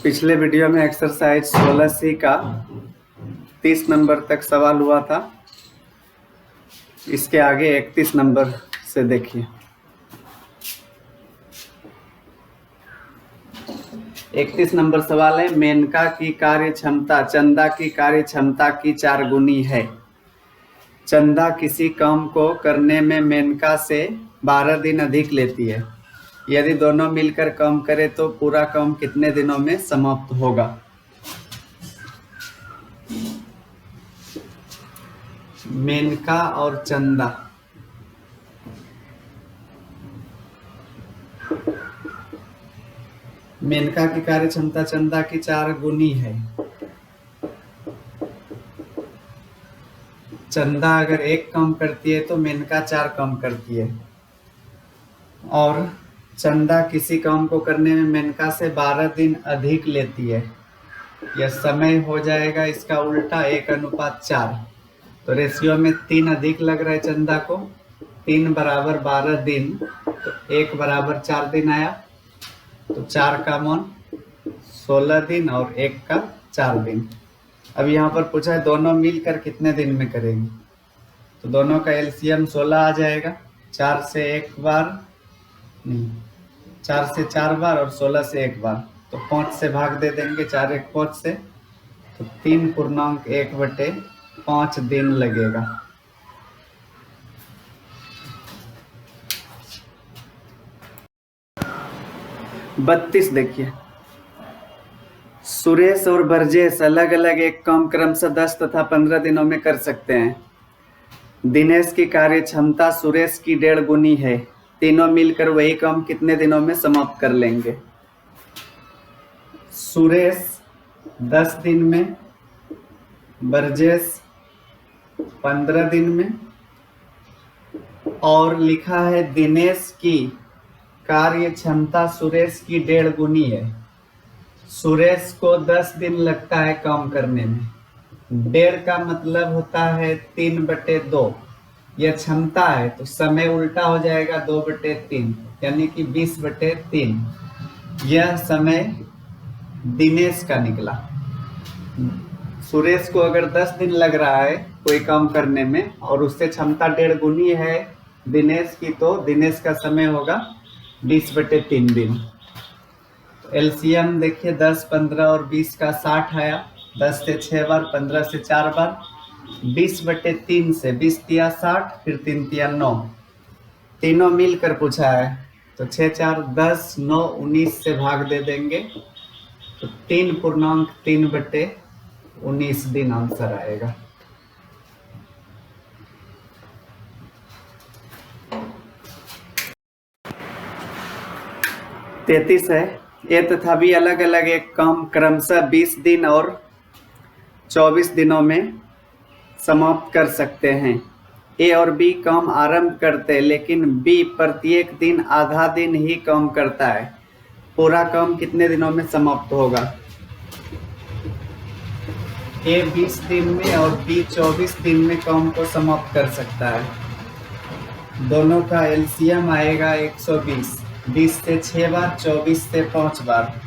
पिछले वीडियो में exercise 16C का 30 नंबर तक सवाल हुआ था। इसके आगे 31 नंबर से देखिए। 31 नंबर सवाल है, मेनका की कार्य क्षमता चंदा की कार्य क्षमता की 4 गुनी है। चंदा किसी काम को करने में मेनका से 12 दिन अधिक लेती है। यदि दोनों मिलकर काम करें तो पूरा काम कितने दिनों में समाप्त होगा? मेनका और चंदा, मेनका की कार्य क्षमता चंदा की 4 गुनी है। चंदा अगर एक काम करती है तो मेनका 4 काम करती है, और चंदा किसी काम को करने में मेनका से 12 दिन अधिक लेती है। यह समय हो जाएगा इसका उल्टा 1:4। तो रेशियो में 3 अधिक लग रहा है चंदा को। 3 बराबर 12 दिन, तो 1 बराबर 4 दिन आया। तो 4 का मान 16 दिन और 1 का 4 दिन। अब यहाँ पर पूछा है दोनों मिलकर कितने दिन में करेंगे, तो दोनों का एलसीएम 16 आ जाएगा। 4 से 1 बार नहीं, 4 से 4 बार और 16 से 1 बार, तो 5 से भाग दे देंगे। 4 1 5 से, तो 3.1/5 दिन लगेगा। बत्तीस देखिए, सुरेश और बरजेश अलग अलग एक काम क्रमशः 10 तथा 15 दिनों में कर सकते हैं। दिनेश की कार्य क्षमता सुरेश की 1.5 गुनी है। तीनों मिलकर वही काम कितने दिनों में समाप्त कर लेंगे? सुरेश 10 दिन में, बरजेश 15 दिन में, और लिखा है दिनेश की कार्य क्षमता सुरेश की 1.5 गुनी है। सुरेश को 10 दिन लगता है काम करने में। 1.5 का मतलब होता है 3/2। यह क्षमता है तो समय उल्टा हो जाएगा 2/3, यानी कि 20/3। यह समय दिनेश का निकला। सुरेश को अगर 10 दिन लग रहा है कोई काम करने में और उससे क्षमता 1.5 गुनी है दिनेश की, तो दिनेश का समय होगा 20/3 दिन। एलसीएम देखिए, 10, 15 और 20 का 60 आया। 10 से 6 बार, 15 से 4 बार, 20/3 से 20 तिया 60, फिर 3 तिया 9। तीनों मिलकर पूछा है, तो 6 4 10, 9 19 से भाग दे देंगे, तो 3.3/19 दिन आंसर आएगा। तैतीस है, ए तथा बी अलग अलग एक काम क्रमशः 20 दिन और 24 दिनों में समाप्त कर सकते हैं। ए और बी काम आरंभ करते, लेकिन बी प्रत्येक दिन आधा दिन ही काम करता है। पूरा काम कितने दिनों में समाप्त होगा? ए 20 दिन में और बी 24 दिन में काम को समाप्त कर सकता है। दोनों का एलसीएम आएगा 120। 20 से 6 बार, 24 से 5 बार।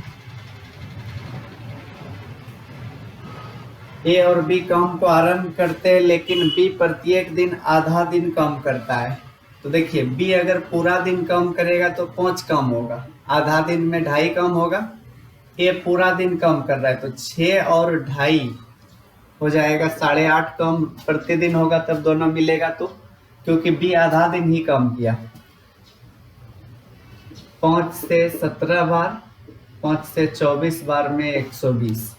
ए और बी काम को आरंभ करते हैं, लेकिन बी प्रत्येक दिन आधा दिन काम करता है। तो देखिए, बी अगर पूरा दिन काम करेगा तो 5 काम होगा, आधा दिन में 2.5 काम होगा। ए पूरा दिन काम कर रहा है तो 6 और 2.5 हो जाएगा 8.5 काम प्रतिदिन होगा, तब दोनों मिलेगा। तो क्योंकि बी आधा दिन ही काम किया। 5 से 17 बार, 5 से 24 बार में 120।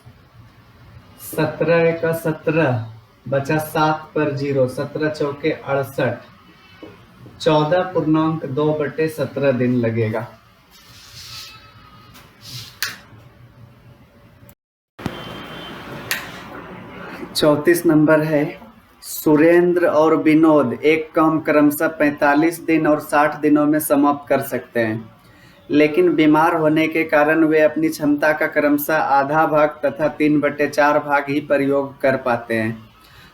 17 का 17 बचा 7 पर 0, 17 चौके 68। 14.2/17 दिन लगेगा। चौतीस नंबर है, सुरेंद्र और विनोद एक काम क्रमशः 45 दिन और 60 दिनों में समाप्त कर सकते हैं, लेकिन बीमार होने के कारण वे अपनी क्षमता का क्रमशः आधा भाग तथा 3/4 भाग ही प्रयोग कर पाते हैं।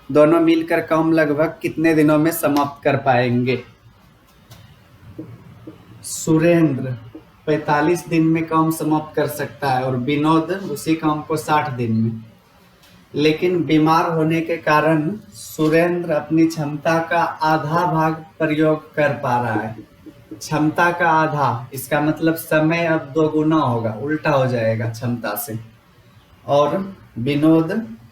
दोनों मिलकर काम लगभग कितने दिनों में समाप्त कर पाएंगे? सुरेंद्र 45 दिन में काम समाप्त कर सकता है और विनोद उसी काम को 60 दिन में। लेकिन बीमार होने के कारण सुरेंद्र अपनी क्षमता का आधा भाग प्रयोग कर पा रहा है। क्षमता का आधा, इसका मतलब समय अब 2 गुना होगा, उल्टा हो जाएगा क्षमता से। और विनोद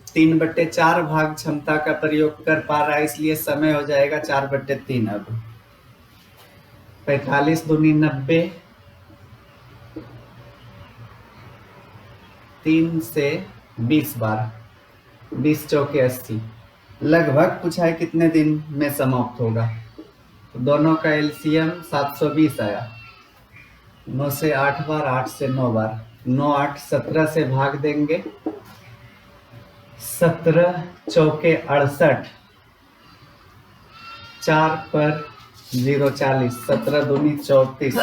3/4 भाग क्षमता का प्रयोग कर पा रहा है, इसलिए समय हो जाएगा 4/3। अब 45 दूनी 90, 3 से 20 बार, 20 चौके 80। लगभग पूछा है कितने दिन में समाप्त होगा, तो दोनों का एलसीएम 720 आया। 9 से 8 बार, 8 से 9 बार, 9 8 17 से भाग देंगे, 17 चौके 68, 4 पर 0 40, 17 दूनी 34।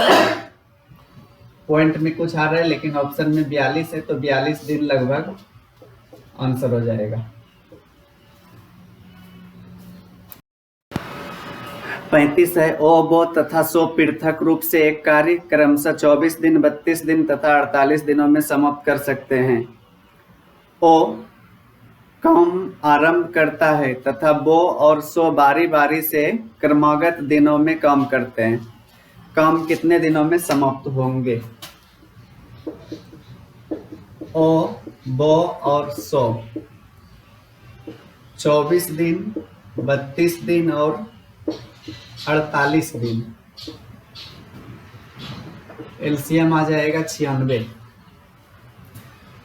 पॉइंट में कुछ आ रहा है लेकिन ऑप्शन में 42 है, तो 42 दिन लगभग आंसर हो जाएगा। 35 है, ओ बो तथा सो पृथक रूप से एक कार्य क्रमशः 24 दिन, 32 दिन तथा 48 दिनों में समाप्त कर सकते हैं। ओ काम आरंभ करता है तथा बो और सो बारी बारी से क्रमागत दिनों में काम करते हैं। काम कितने दिनों में समाप्त होंगे? ओ, बो और सो 24 दिन, 32 दिन और 48 दिन। एलसीएम आ जाएगा 96।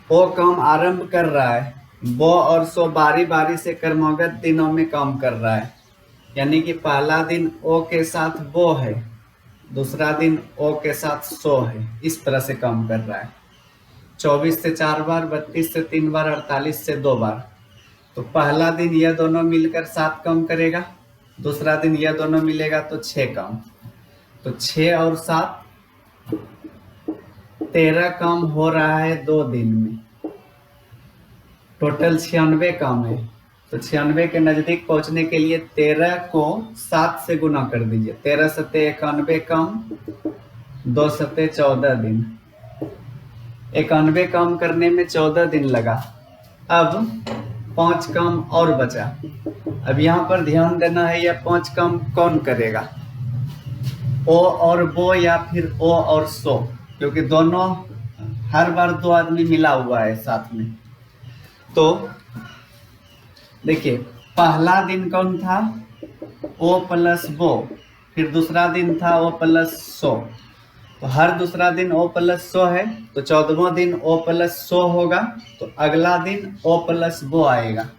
ओ काम आरंभ कर रहा है, बो और सो बारी बारी से क्रमागत दिनों में काम कर रहा है, यानी कि पहला दिन ओ के साथ बो है, दूसरा दिन ओ के साथ सो है, इस तरह से काम कर रहा है। 24 से 4 बार, 32 से 3 बार, 48 से 2 बार। तो पहला दिन यह दोनों मिलकर 7 काम करेगा, दूसरा दिन यह दोनों मिलेगा तो 6 काम। तो 6 और 7 13 काम हो रहा है 2 दिन में। टोटल 96 काम है, तो 96 के नजदीक पहुंचने के लिए 13 को 7 से गुना कर दीजिए। 13 सत्ते 91 काम, 2 सत्ते 14 दिन। 91 काम करने में 14 दिन लगा। अब 5 काम और बचा। अब यहाँ पर ध्यान देना है, यह 5 काम कौन करेगा? ओ और बो या फिर ओ और सो, क्योंकि दोनों हर बार 2 आदमी मिला हुआ है साथ में। तो देखिए, पहला दिन कौन था? ओ प्लस बो। फिर दूसरा दिन था ओ प्लस सो। तो हर दूसरा दिन ओ प्लस सो है, तो 14वां दिन ओ प्लस सो होगा, तो अगला दिन ओ प्लस बो आएगा।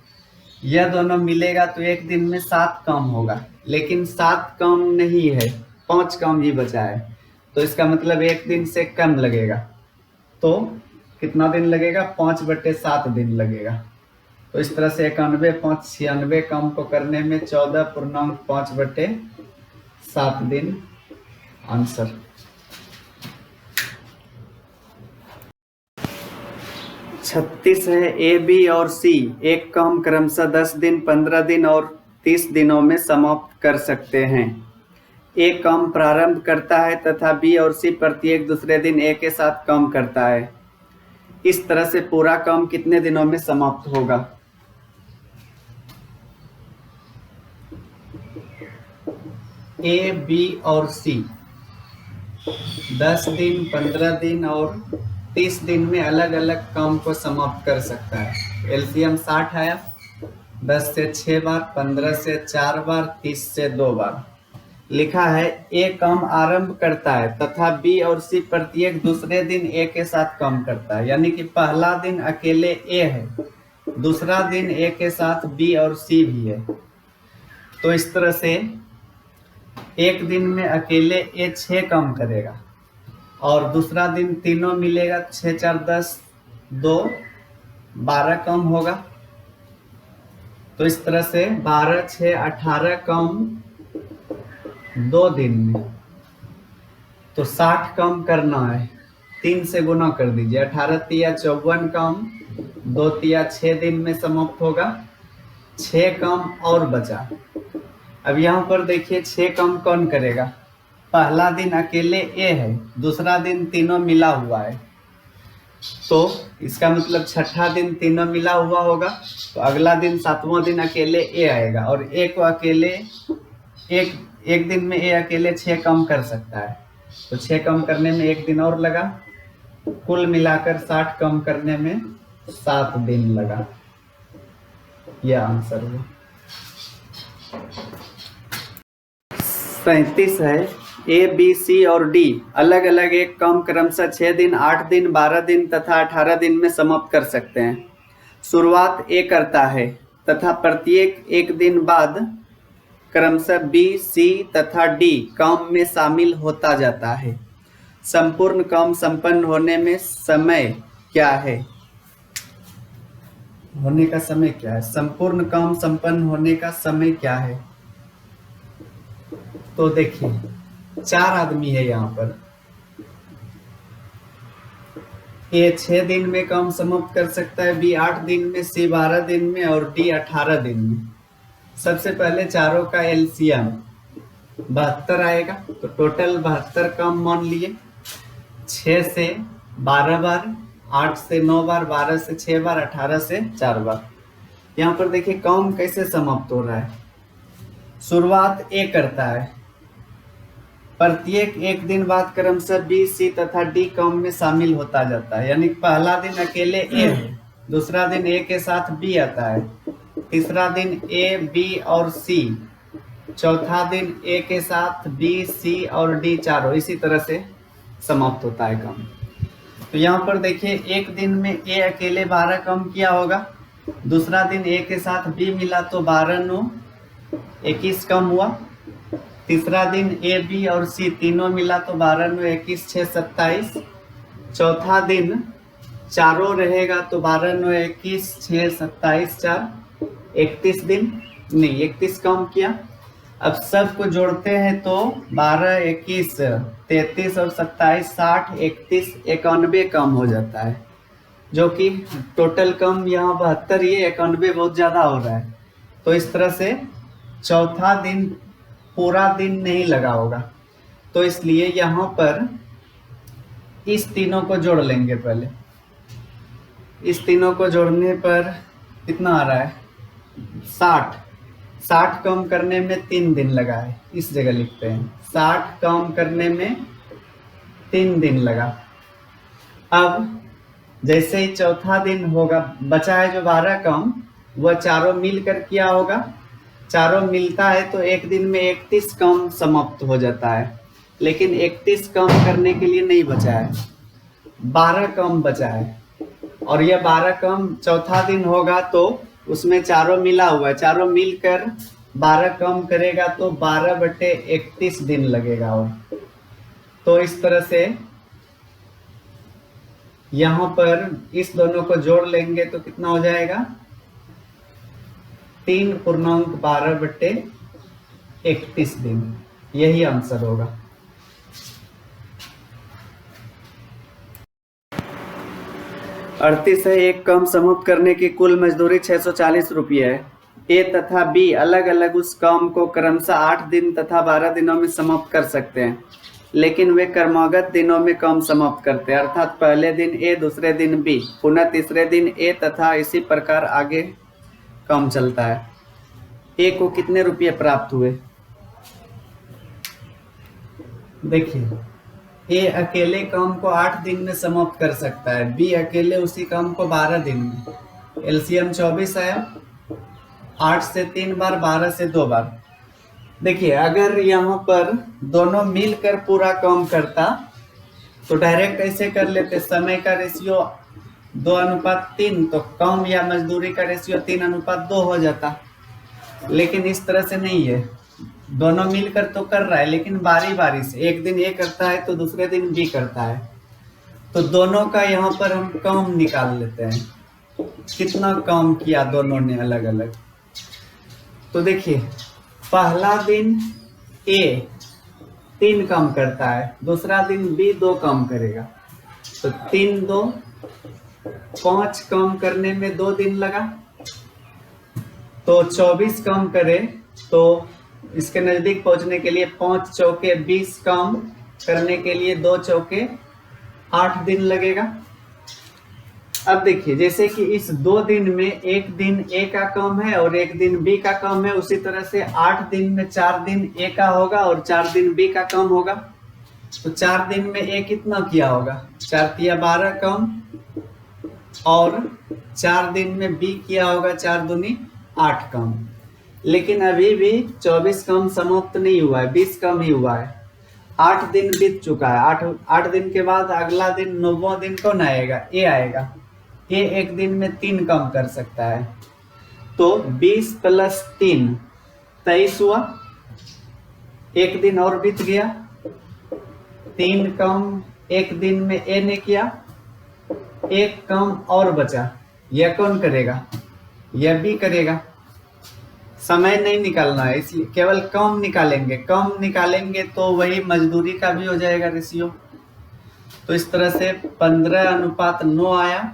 यह दोनों मिलेगा तो एक दिन में 7 काम होगा, लेकिन 7 काम नहीं है, 5 काम ही बचा है। तो इसका मतलब एक दिन से कम लगेगा। तो कितना दिन लगेगा? 5/7 दिन लगेगा। तो इस तरह से 91 5 96 काम को करने में 14.5/7 दिन आंसर। 36 है, ए बी और सी एक काम क्रमशः 10 दिन, 15 दिन और 30 दिनों में समाप्त कर सकते हैं। ए काम प्रारंभ करता है तथा बी और सी प्रत्येक दूसरे दिन ए के साथ काम करता है। इस तरह से पूरा काम कितने दिनों में समाप्त होगा? ए, बी और सी 10 दिन, 15 दिन और 30 दिन में अलग अलग काम को समाप्त कर सकता है। एलसीएम 60 आया। 10 से 6 बार, 15 से 4 बार, 30 से 2 बार। लिखा है ए काम आरंभ करता है तथा बी और सी प्रत्येक दूसरे दिन ए के साथ काम करता है, यानी कि पहला दिन अकेले ए है, दूसरा दिन ए के साथ बी और सी भी है। तो इस तरह से एक दिन में अकेले ए 6 काम करेगा और दूसरा दिन तीनों मिलेगा 6 4 10 2 12 काम होगा। तो इस तरह से 12 6 18 काम 2 दिन में। तो 60 काम करना है, 3 से गुना कर दीजिए। 18 तिया 54 काम, 2 तिया 6 दिन में समाप्त होगा। 6 काम और बचा। अब यहाँ पर देखिए 6 काम कौन करेगा? पहला दिन अकेले ए है, दूसरा दिन तीनों मिला हुआ है, तो इसका मतलब छठा दिन तीनों मिला हुआ होगा, तो अगला दिन सातवां दिन अकेले ए आएगा, और ए को अकेले एक दिन में ए अकेले 6 कम कर सकता है, तो 6 कम करने में 1 दिन और लगा, कुल मिलाकर 60 कम करने में 7 दिन लगा। यह आंसर हुआ। 37 है, ए बी सी और डी अलग अलग एक काम क्रमशः 6 दिन, 8 दिन, 12 दिन तथा 18 दिन में समाप्त कर सकते हैं। शुरुआत ए करता है तथा प्रत्येक एक दिन बाद क्रमशः बी, सी तथा डी काम में शामिल होता जाता है। संपूर्ण काम संपन्न होने में समय क्या है? होने का समय क्या है? संपूर्ण काम संपन्न होने का समय क्या है? तो देखिए 4 आदमी है यहाँ पर, ए 6 दिन में काम समाप्त कर सकता है, बी 8 दिन में, सी 12 दिन में और डी 18 दिन में। सबसे पहले चारों का एलसीएम 72 आएगा, तो टोटल 72 काम मान लिए। 6 से 12 बार, 8 से 9 बार, 12 से 6 बार, 18 से 4 बार। यहाँ पर देखिए काम कैसे समाप्त हो रहा है। शुरुआत ए करता है, प्रत्येक एक दिन बाद क्रमशः बी, सी तथा डी काम में शामिल होता जाता है, यानी पहला दिन अकेले ए है, दूसरा दिन ए के साथ बी आता है, तीसरा दिन ए, बी और सी, चौथा दिन ए के साथ बी, सी और डी चारों, इसी तरह से समाप्त होता है काम। तो यहाँ पर देखिए एक दिन में ए अकेले 12 काम किया होगा, दूसरा दिन ए के साथ बी मिला तो 12 9 21 कम हुआ, तीसरा दिन ए, बी और सी तीनों मिला तो 12 9 21 6 27, चौथा दिन चारों रहेगा तो 12 9 21 6 27 4 31 दिन, नहीं 31 कम किया। अब सबको जोड़ते हैं तो 12 21 33 और 27 60 31 91 कम हो जाता है, जो कि टोटल कम यहाँ 72, ये 91 बहुत ज़्यादा हो रहा है। तो इस तरह से चौथा दिन पूरा दिन नहीं लगा होगा, तो इसलिए यहाँ पर इस तीनों को जोड़ लेंगे। पहले इस तीनों को जोड़ने पर कितना आ रहा है? 60 कम करने में 3 दिन लगा है, इस जगह लिखते हैं 60 कम करने में 3 दिन लगा। अब जैसे ही चौथा दिन होगा, बचा है जो 12 कम, वह चारों मिलकर किया होगा, चारों मिलता है तो एक दिन में 31 कम समाप्त हो जाता है, लेकिन 31 कम करने के लिए नहीं बचा है, 12 कम बचा है, और यह 12 कम चौथा दिन होगा तो उसमें चारों मिला हुआ है, चारों मिलकर 12 कम करेगा तो 12/31 दिन लगेगा। और तो इस तरह से यहाँ पर इस दोनों को जोड़ लेंगे तो कितना हो जाएगा? 3.12/31 दिन, यही आंसर होगा। अड़तीस है, एक काम समाप्त करने की कुल मजदूरी 640 रुपये है। ए तथा बी अलग अलग उस काम को क्रमशः 8 दिन तथा 12 दिनों में समाप्त कर सकते हैं, लेकिन वे क्रमागत दिनों में काम समाप्त करते हैं, अर्थात पहले दिन ए, दूसरे दिन बी, पुनः तीसरे दिन ए तथा इसी प्रकार आगे काम चलता है। ए को कितने रुपये प्राप्त हुए? देखिए ए अकेले काम को 8 दिन में समाप्त कर सकता है, बी अकेले उसी काम को 12 दिन में। एलसीएम 24 आया, 8 से 3 बार, 12 से 2 बार। देखिए अगर यहाँ पर दोनों मिलकर पूरा काम करता तो डायरेक्ट ऐसे कर लेते, समय का रेशियो 2:3, तो काम या मजदूरी का रेशियो 3:2 हो जाता, लेकिन इस तरह से नहीं है, दोनों मिलकर तो कर रहा है, लेकिन बारी बारी से, एक दिन ए करता है तो दूसरे दिन बी करता है, तो दोनों का यहाँ पर हम काम निकाल लेते हैं, कितना काम किया दोनों ने अलग अलग। तो देखिए पहला दिन ए 3 काम करता है, दूसरा दिन बी 2 काम करेगा, तो 3 2 5 काम करने में 2 दिन लगा, तो 24 काम करे तो इसके नजदीक पहुंचने के लिए 5 चौके 20 काम करने के लिए 2 चौके 8 दिन लगेगा। अब देखिए, जैसे कि इस 2 दिन में एक दिन ए का काम है और एक दिन बी का काम है, उसी तरह से 8 दिन में 4 दिन ए का होगा और 4 दिन बी का काम होगा। तो 4 दिन में ए कितना किया होगा, 4 तिया 12 काम, और 4 दिन में बी किया होगा 4 दूनी 8 काम। लेकिन अभी भी 24 काम समाप्त नहीं हुआ है, 20 काम ही हुआ है। 8 दिन बीत चुका है। 8 दिन के बाद अगला दिन 9वां दिन कौन आएगा, ए आएगा। ए एक दिन में 3 काम कर सकता है, तो 20 + 3 23 हुआ। एक दिन और बीत गया, 3 काम एक दिन में ए ने किया, एक काम और बचा, यह कौन करेगा, यह बी करेगा। समय नहीं निकालना है, इसलिए केवल कम निकालेंगे। कम निकालेंगे तो वही मजदूरी का भी हो जाएगा रेशियो। तो इस तरह से 15:9 आया,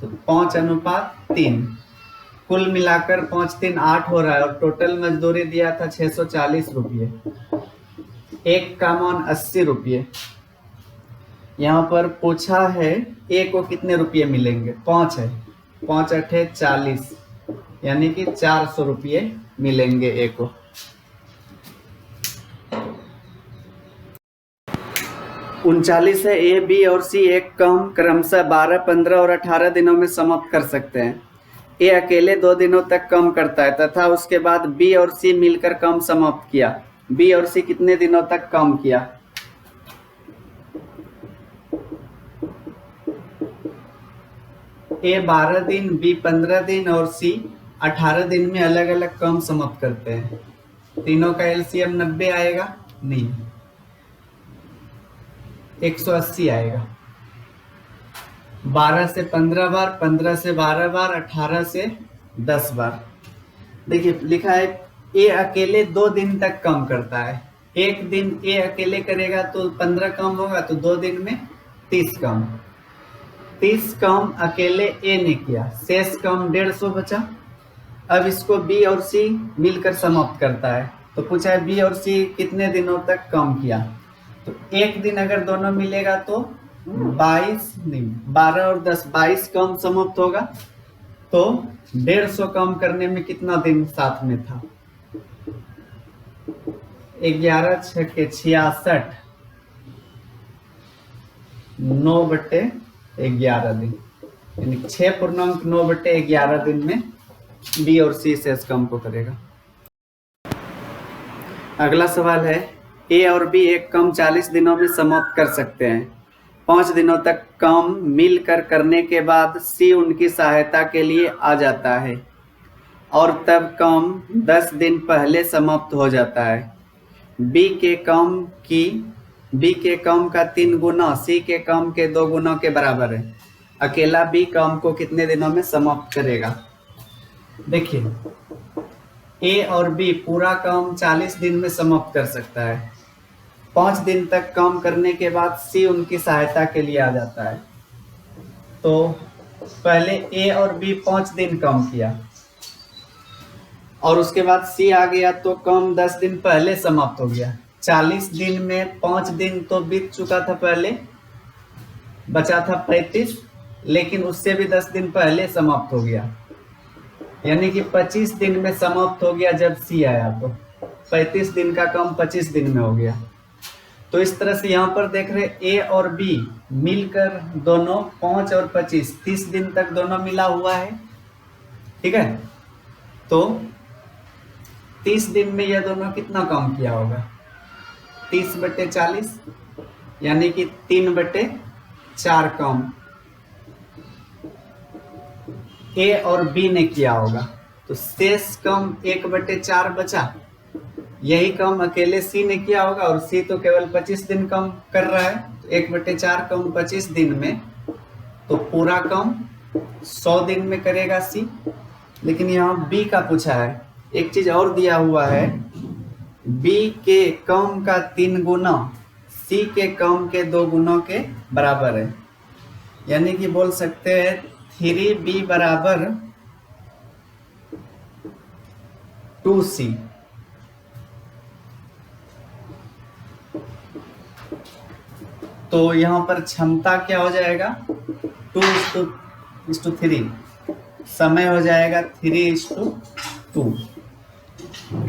तो 5:3। कुल मिलाकर 5 3 8 हो रहा है, और टोटल मजदूरी दिया था 640 रुपये। एक का मान 80 रुपये। यहाँ पर पूछा है ए को कितने रुपये मिलेंगे, 5 है, 5 8 40, यानी कि 400 रुपये मिलेंगे ए को। उनचालीस है, ए बी और सी एक काम क्रमशः 12 15 और 18 दिनों में समाप्त कर सकते हैं। ए अकेले 2 दिनों तक काम करता है तथा उसके बाद बी और सी मिलकर काम समाप्त किया। बी और सी कितने दिनों तक काम किया, ए 12 दिन, बी 15 दिन और सी 18 दिन में अलग अलग काम समाप्त करते हैं। तीनों का एलसीएम 90 आएगा, नहीं 180 आएगा। 12 से 15 बार, 15 से 12 बार, 18 से 10 बार। देखिए लिखा है ए अकेले 2 दिन तक काम करता है। एक दिन ए अकेले करेगा तो 15 काम होगा, तो 2 दिन में 30 काम। 30 काम अकेले ए ने किया, शेष काम 150 बचा। अब इसको बी और सी मिलकर समाप्त करता है, तो पूछा है बी और सी कितने दिनों तक काम किया। तो एक दिन अगर दोनों मिलेगा तो 12 और 10 22 काम समाप्त होगा। तो 150 काम करने में कितना दिन साथ में था, 11 6 66, 9/11 दिन, यानी 6.9/11 दिन में बी और सी शेष काम को करेगा। अगला सवाल है, ए और बी एक काम 40 दिनों में समाप्त कर सकते हैं। 5 दिनों तक काम मिलकर करने के बाद सी उनकी सहायता के लिए आ जाता है और तब काम 10 दिन पहले समाप्त हो जाता है। बी के काम का 3 गुना सी के काम के 2 गुना के बराबर है। अकेला बी काम को कितने दिनों में समाप्त करेगा। देखिए ए और बी पूरा काम 40 दिन में समाप्त कर सकता है। 5 दिन तक काम करने के बाद सी उनकी सहायता के लिए आ जाता है। तो पहले ए और बी 5 दिन काम किया और उसके बाद सी आ गया, तो काम 10 दिन पहले समाप्त हो गया। 40 दिन में 5 दिन तो बीत चुका था पहले, बचा था 35, लेकिन उससे भी 10 दिन पहले समाप्त हो गया, यानी कि 25 दिन में समाप्त हो गया जब सी आया। तो 35 दिन का काम 25 दिन में हो गया। तो इस तरह से यहाँ पर देख रहे ए और बी मिलकर दोनों 5 और 25 30 दिन तक दोनों मिला हुआ है, ठीक है। तो 30 दिन में यह दोनों कितना काम किया होगा, 30/40, यानी कि 3/4 काम ए और बी ने किया होगा। तो शेष काम 1/4 बचा, यही काम अकेले सी ने किया होगा, और सी तो केवल 25 दिन काम कर रहा है। तो 1/4 काम 25 दिन में, तो पूरा काम 100 दिन में करेगा सी। लेकिन यहाँ बी का पूछा है, एक चीज और दिया हुआ है, बी के काम का 3 गुना सी के काम के 2 गुना के बराबर है, यानी कि बोल सकते हैं 3b = 2c। तो यहाँ पर क्षमता क्या हो जाएगा 2:3, समय हो जाएगा 3:2।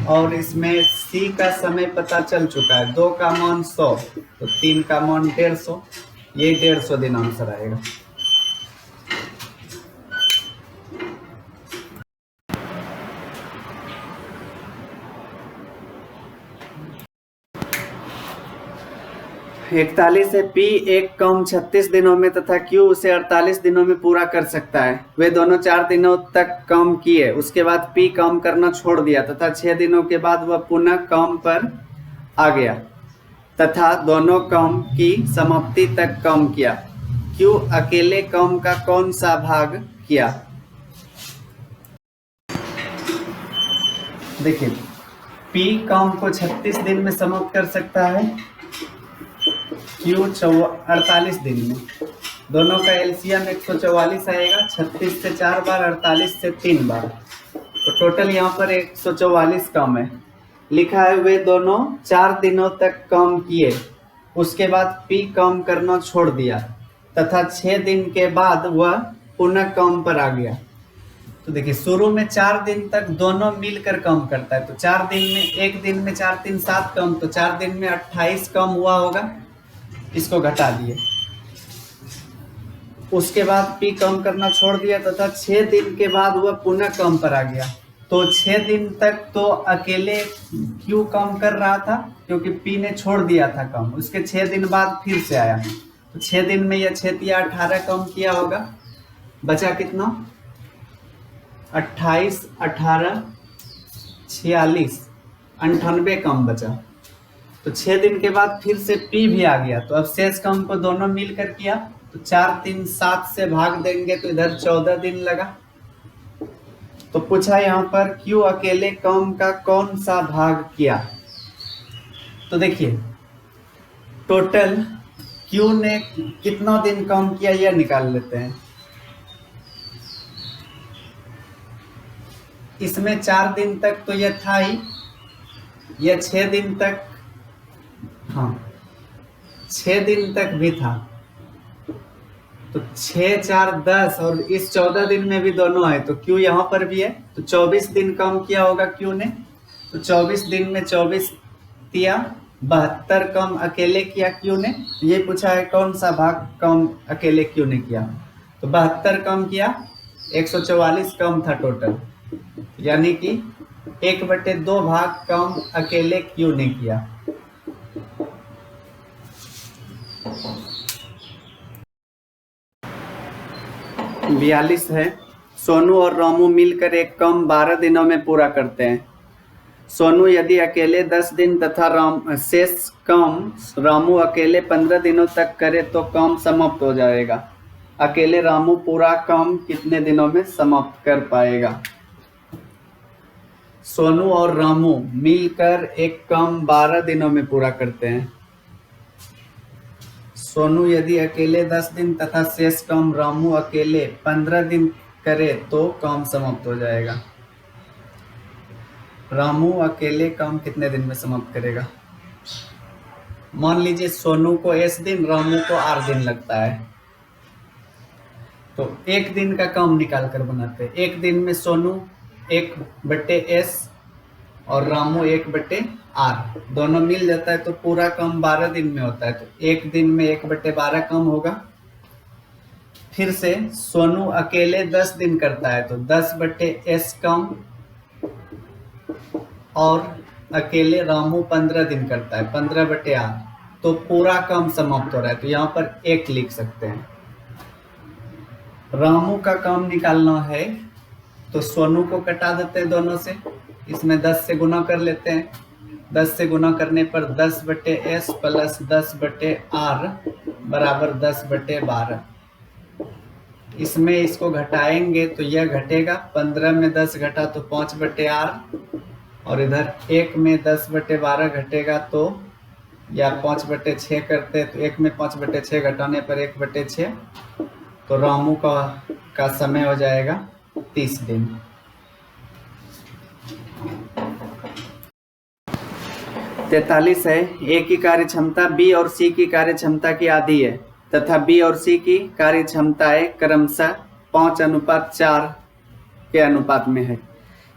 और इसमें C का समय पता चल चुका है, 2 का मान 100 तो 3 का मान 150, ये 150 दिन आंसर आएगा। इकतालीस है, P एक काम 36 दिनों में तथा Q उसे 48 दिनों में पूरा कर सकता है। वे दोनों 4 दिनों तक काम किए, उसके बाद P काम करना छोड़ दिया तथा 6 दिनों के बाद वह पुनः काम पर आ गया तथा दोनों काम की समाप्ति तक काम किया। Q अकेले काम का कौन सा भाग किया? देखिए, P काम को 36 दिन में समाप्त कर सकता है, Q 48 दिन में। दोनों का एलसीएम 144 आएगा, 36 से 4 बार, 48 से 3 बार, तो टोटल यहाँ पर 144 काम है। लिखा है वे दोनों 4 दिनों तक काम किए, उसके बाद P काम करना छोड़ दिया तथा 6 दिन के बाद वह पुनः काम पर आ गया। तो देखिए, शुरू में 4 दिन तक दोनों मिलकर काम करता है, तो 4 दिन में, एक दिन में 4 3 7 काम, तो 4 दिन में 28 काम हुआ होगा, इसको घटा दिए। उसके बाद P काम करना छोड़ दिया तथा 6 दिन के बाद वह पुनः काम पर आ गया। तो 6 दिन तक तो अकेले Q काम कर रहा था क्योंकि P ने छोड़ दिया था काम, उसके 6 दिन बाद फिर से आया, तो 6 दिन में यह 6 या 18 काम किया होगा। बचा कितना? 28 18 46 98 काम बचा। तो 6 दिन के बाद फिर से P भी आ गया, तो अब शेष काम को दोनों मिलकर किया, तो 4 3 7 से भाग देंगे तो इधर 14 दिन लगा। तो पूछा यहाँ पर Q अकेले काम का कौन सा भाग किया? तो देखिए, टोटल Q ने कितना दिन काम किया यह निकाल लेते हैं। इसमें 4 दिन तक तो यह था ही, यह 6 दिन तक, हाँ 6 दिन तक भी था, तो 6 4 10 और इस 14 दिन में भी दोनों है, तो Q यहाँ पर भी है, तो 24 दिन काम किया होगा Q ने। तो 24 दिन में 24 दिया, 72 काम अकेले किया Q ने। ये पूछा है कौन सा भाग काम अकेले Q ने किया, तो 72 काम किया, 144 काम था टोटल, यानी कि 1/2 भाग काम अकेले Q ने किया। बयालीस है, सोनू और रामू मिलकर एक काम 12 दिनों में पूरा करते हैं। सोनू यदि अकेले 10 दिन तथा शेष काम रामू अकेले 15 दिनों तक करे तो काम समाप्त हो जाएगा। अकेले रामू पूरा काम कितने दिनों में समाप्त कर पाएगा? सोनू और रामू मिलकर एक काम 12 दिनों में पूरा करते हैं। सोनू यदि अकेले 10 दिन तथा शेष काम रामू अकेले 15 दिन करे तो काम समाप्त हो जाएगा। रामू अकेले काम कितने दिन में समाप्त करेगा? मान लीजिए सोनू को S दिन, रामू को R दिन लगता है, तो एक दिन का काम निकाल कर बनाते हैं। एक दिन में सोनू 1/S और रामू 1/R, दोनों मिल जाता है तो पूरा काम 12 दिन में होता है, तो एक दिन में 1/12 काम होगा। फिर से सोनू अकेले 10 दिन करता है, तो 10/S काम, और अकेले रामू 15 दिन करता है, 15/R, तो पूरा काम समाप्त हो रहा है, तो यहाँ पर 1 लिख सकते हैं। रामू का काम निकालना है तो सोनू को कटा देते हैं दोनों से, इसमें 10 से गुना कर लेते हैं, 10 से गुना करने पर 10/S प्लस 10/R बराबर 10/12। इसमें इसको घटाएंगे तो यह घटेगा, 15 में 10 घटा तो 5/R, और इधर 1 में 10/12 घटेगा तो, या 5/6 करते तो 1 में 5/6 घटाने पर 1/6, तो रामू का समय हो जाएगा 30 दिन। 43 है, ए की कार्य क्षमता बी और सी की कार्य क्षमता की आधी है तथा बी और सी की कार्य क्षमताएं क्रमशः 5:4 के अनुपात में है।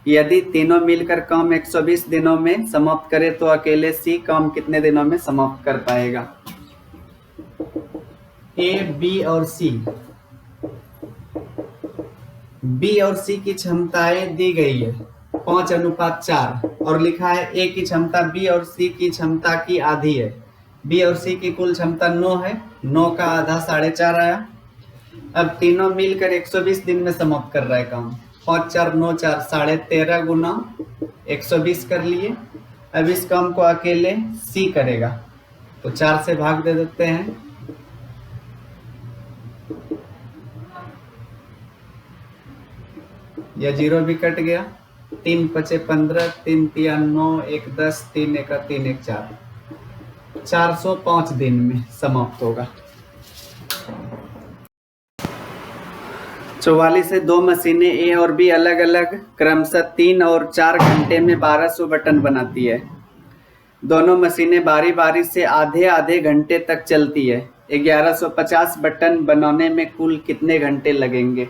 यदि तीनों मिलकर काम 120 दिनों में समाप्त करे तो अकेले सी काम कितने दिनों में समाप्त कर पाएगा? ए, बी और सी, बी और सी की क्षमताएं दी गई है 5:4 और लिखा है ए की क्षमता बी और सी की क्षमता की आधी है। बी और सी की कुल क्षमता 9 है, 9 का आधा 4.5 आया। अब तीनों मिलकर 120 दिन में समाप्त कर रहा है काम। 5 4 9 4 13.5 गुना 120 कर लिए। अब इस काम को अकेले सी करेगा तो 4 से भाग दे देते हैं। यह 0 भी कट गया। 3 5 15, 3 3 9, 1 10, 3 1 3 1 4, 405 दिन में समाप्त होगा। 44 से 2 मशीनें ए और बी अलग अलग क्रमशः 3 और 4 घंटे में 1200 बटन बनाती है। दोनों मशीनें बारी बारी से आधे आधे घंटे तक चलती है। 1150 बटन बनाने में कुल कितने घंटे लगेंगे?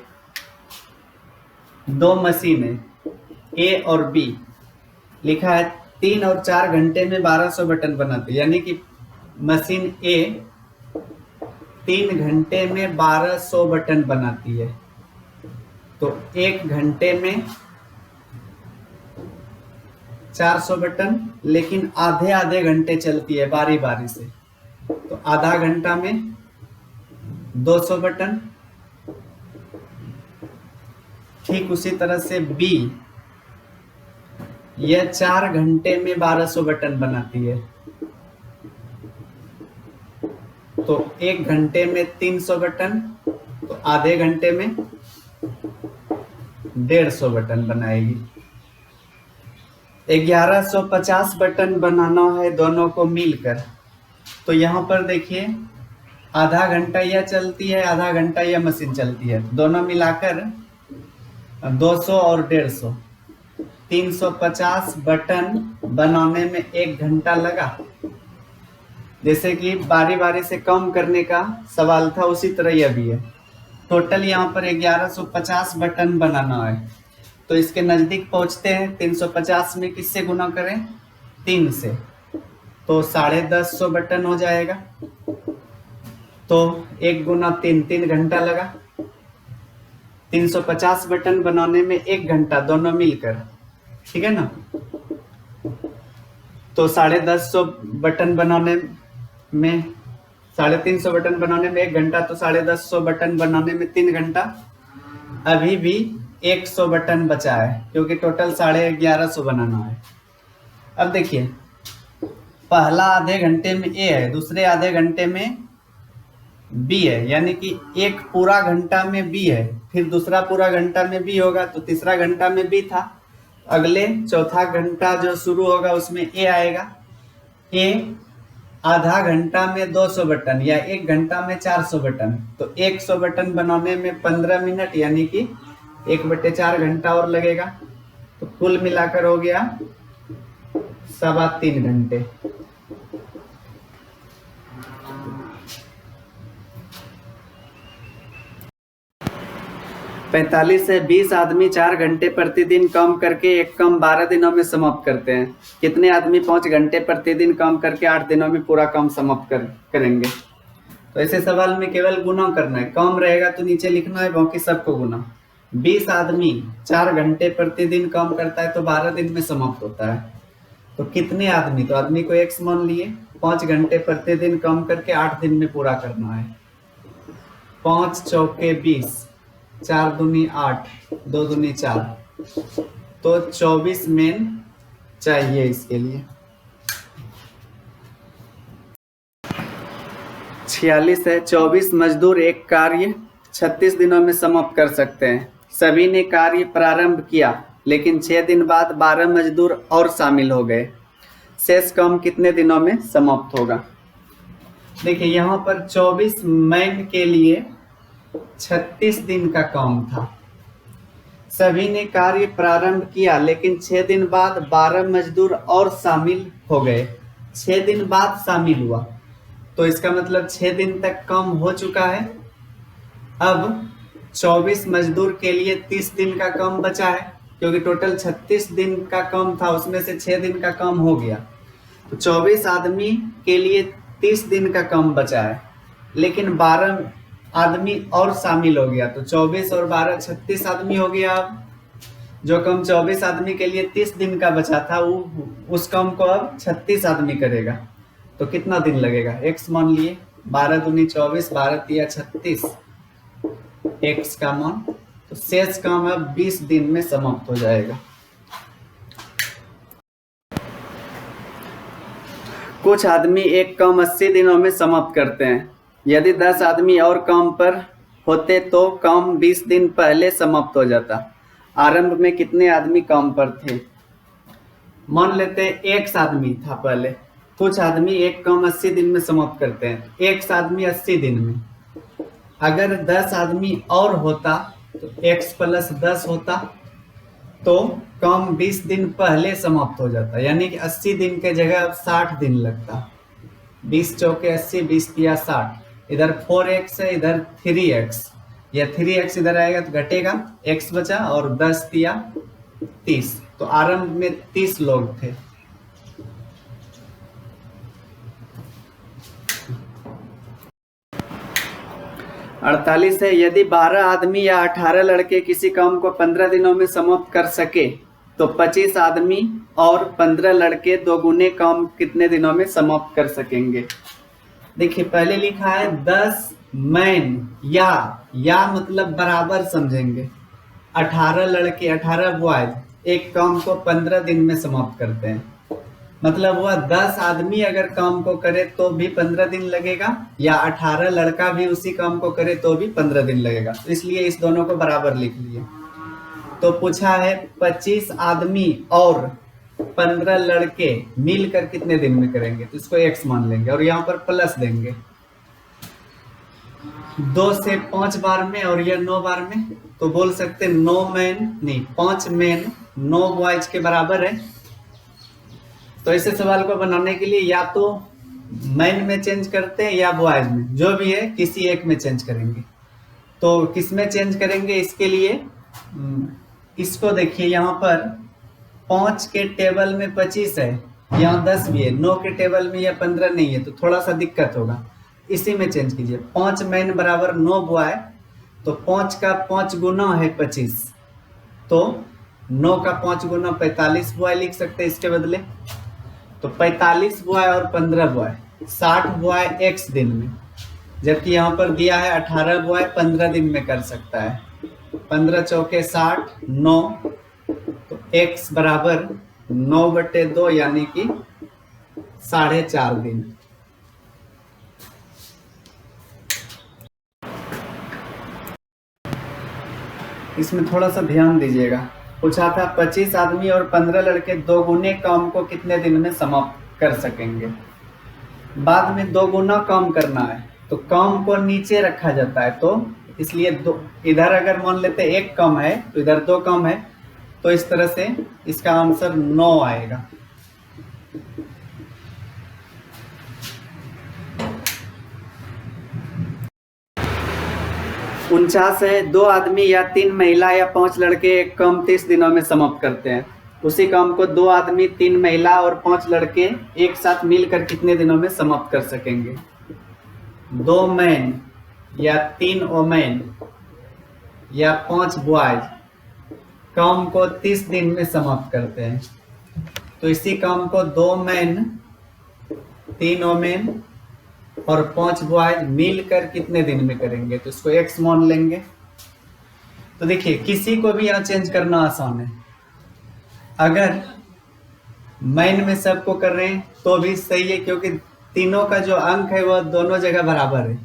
दो मशीनें ए और बी, लिखा है 3 और 4 घंटे में 1200 बटन बनाती है, यानी कि मशीन ए 3 घंटे में 1200 बटन बनाती है तो 1 घंटे में 400 बटन, लेकिन आधे आधे घंटे चलती है बारी बारी से, तो आधा घंटा में 200 बटन। ठीक उसी तरह से बी, यह 4 घंटे में 1200 बटन बनाती है तो 1 घंटे में 300 बटन, तो आधे घंटे में 150 बटन बनाएगी। 1150 बटन बनाना है दोनों को मिलकर, तो यहाँ पर देखिए आधा घंटा यह चलती है, आधा घंटा यह मशीन चलती है, दोनों मिलाकर 200 और 150, 350 बटन बनाने में 1 घंटा लगा। जैसे कि बारी बारी से कम करने का सवाल था, उसी तरह यह भी है। टोटल यहाँ पर 1150 बटन बनाना है, तो इसके नजदीक पहुंचते हैं। 350 में किससे गुना करें? 3 से, तो 150 बटन हो जाएगा। तो 1 गुना 3, 3 घंटा लगा। 350 बटन बनाने में 1 घंटा, दोनों मिलकर, ठीक है ना। तो 150 बटन बनाने में 350 बटन बनाने में 1 घंटा, तो 150 बटन बनाने में 3 घंटा। अभी भी 100 बटन बचा है क्योंकि टोटल 1150 बनाना है। अब देखिए, पहला आधे घंटे में ए है, दूसरे आधे घंटे में बी है, यानी कि एक पूरा घंटा में बी है, फिर दूसरा पूरा घंटा में बी होगा, तो तीसरा घंटा में बी था। अगले चौथा घंटा जो शुरू होगा उसमें ए आएगा। ए आधा घंटा में 200 बटन या 1 घंटा में 400 बटन, तो 100 बटन बनाने में 15 मिनट, यानी कि 1/4 घंटा और लगेगा। तो कुल मिलाकर हो गया 3.25 घंटे। पैंतालीस से 20 आदमी 4 घंटे प्रतिदिन काम करके एक काम 12 दिनों में समाप्त करते हैं। कितने आदमी 5 घंटे प्रतिदिन काम करके 8 दिनों में पूरा काम समाप्त करेंगे? तो ऐसे सवाल में केवल गुना करना है, काम रहेगा तो नीचे लिखना है, बाकी सबको गुना। 20 आदमी 4 घंटे प्रतिदिन काम करता है तो 12 दिन में समाप्त होता है। तो कितने आदमी, तो आदमी को x मान लिए, 5 घंटे प्रतिदिन काम करके 8 दिन में पूरा करना है। 5 चौके 20, 4 दूनी 8, 2 दूनी 4, तो 24 मेन चाहिए इसके लिए। 46 है, 24 मजदूर एक कार्य 36 दिनों में समाप्त कर सकते हैं। सभी ने कार्य प्रारंभ किया, लेकिन 6 दिन बाद 12 मजदूर और शामिल हो गए। शेष काम कितने दिनों में समाप्त होगा? देखिए यहाँ पर 24 मैन के लिए 36 दिन का काम था। सभी ने कार्य प्रारंभ किया, लेकिन 6 दिन बाद 12 मजदूर और शामिल हो गए। 6 दिन बाद शामिल हुआ, तो इसका मतलब 6 दिन तक काम हो चुका है। अब 24 मजदूर के लिए 30 दिन का काम बचा है, क्योंकि टोटल 36 दिन का काम था, उसमें से 6 दिन का काम हो गया, तो 24 आदमी के लिए 30 दिन का काम बचा है, लेकिन 12 आदमी और शामिल हो गया, तो 24 और 12 36 आदमी हो गया। अब जो काम 24 आदमी के लिए 30 दिन का बचा था, वो उस काम को अब 36 आदमी करेगा, तो कितना दिन लगेगा? x मान लिए, 12 दूनी 24, 12 तिया 36, x का मान, तो शेष काम अब 20 दिन में समाप्त हो जाएगा। कुछ आदमी एक काम 80 दिनों में समाप्त करते हैं। यदि 10 आदमी और काम पर होते तो काम 20 दिन पहले समाप्त हो जाता। आरंभ में कितने आदमी काम पर थे? मान लेते हैं एक आदमी था पहले। कुछ आदमी एक काम 80 दिन में समाप्त करते हैं, एक आदमी 80 दिन में। अगर 10 आदमी और होता तो x + 10 होता, तो काम 20 दिन पहले समाप्त हो जाता, यानी कि 80 दिन के जगह अब 60 दिन लगता। 20 चौके 80, 20 तिया 60, इधर 4x है, इधर 3x, या 3x इधर आएगा तो घटेगा, x बचा, और 10 तिया 30, तो आरंभ में 30 लोग थे। अड़तालीस है, यदि 12 आदमी या 18 लड़के किसी काम को 15 दिनों में समाप्त कर सके तो 25 आदमी और 15 लड़के दोगुने काम कितने दिनों में समाप्त कर सकेंगे? देखिए पहले लिखा है 10 मैन, या मतलब बराबर समझेंगे। 18 लड़के, 18 बॉयज एक काम को 15 दिन में समाप्त करते हैं, मतलब वह 10 आदमी अगर काम को करे तो भी 15 दिन लगेगा, या 18 लड़का भी उसी काम को करे तो भी 15 दिन लगेगा, इसलिए इस दोनों को बराबर लिख लिए। तो पूछा है 25 आदमी और 15 लड़के मिलकर कितने दिन में करेंगे, तो इसको x मान लेंगे और यहाँ पर प्लस देंगे। 2 से 5 बार में और यह 9 बार में, तो बोल सकते 9 मैन नहीं 5 मैन 9 बॉयज के बराबर है। तो इसे सवाल को बनाने के लिए या तो मैन में चेंज करते हैं या बॉयज में, जो भी है किसी एक में चेंज करेंगे। तो किस में चेंज करेंगे? इसके लिए इसको देखिए, यहाँ पर 5 के टेबल में 25 है, यहाँ 10 भी है, 9 के टेबल में या 15 नहीं है, तो थोड़ा सा दिक्कत होगा, इसी में चेंज कीजिए। 5 मैन बराबर 9 बॉय, तो 5 का 5 गुना है 25, तो 9 का 5 गुना 45 बॉय लिख सकते हैं इसके बदले। तो 45 बॉय और 15 बॉय 60 बॉय x दिन में, जबकि यहाँ पर दिया है 18 बॉय 15 दिन में कर सकता है। 15 चौके 60, 9, तो x बराबर 9/2 यानी कि 4.5 दिन। इसमें थोड़ा सा ध्यान दीजिएगा। पूछा था 25 आदमी और 15 लड़के दोगुने काम को कितने दिन में समाप्त कर सकेंगे। बाद में दोगुना काम करना है तो काम को नीचे रखा जाता है, तो इसलिए इधर अगर मान लेते एक कम है तो इधर 2 कम है, तो इस तरह से इसका आंसर 9 आएगा। उनचास है, 2 आदमी या 3 महिला या 5 लड़के एक काम 30 दिनों में समाप्त करते हैं। उसी काम को 2 आदमी, 3 महिला और 5 लड़के एक साथ मिलकर कितने दिनों में समाप्त कर सकेंगे? 2 मैन या 3 वोमेन या 5 बॉयज काम को 30 दिन में समाप्त करते हैं, तो इसी काम को 2 मैन, 3 वोमेन और 5 बॉयज मिलकर कितने दिन में करेंगे, तो इसको x मान लेंगे। तो देखिए किसी को भी यहाँ चेंज करना आसान है। अगर मैन में सबको कर रहे हैं तो भी सही है, क्योंकि तीनों का जो अंक है वह दोनों जगह बराबर है।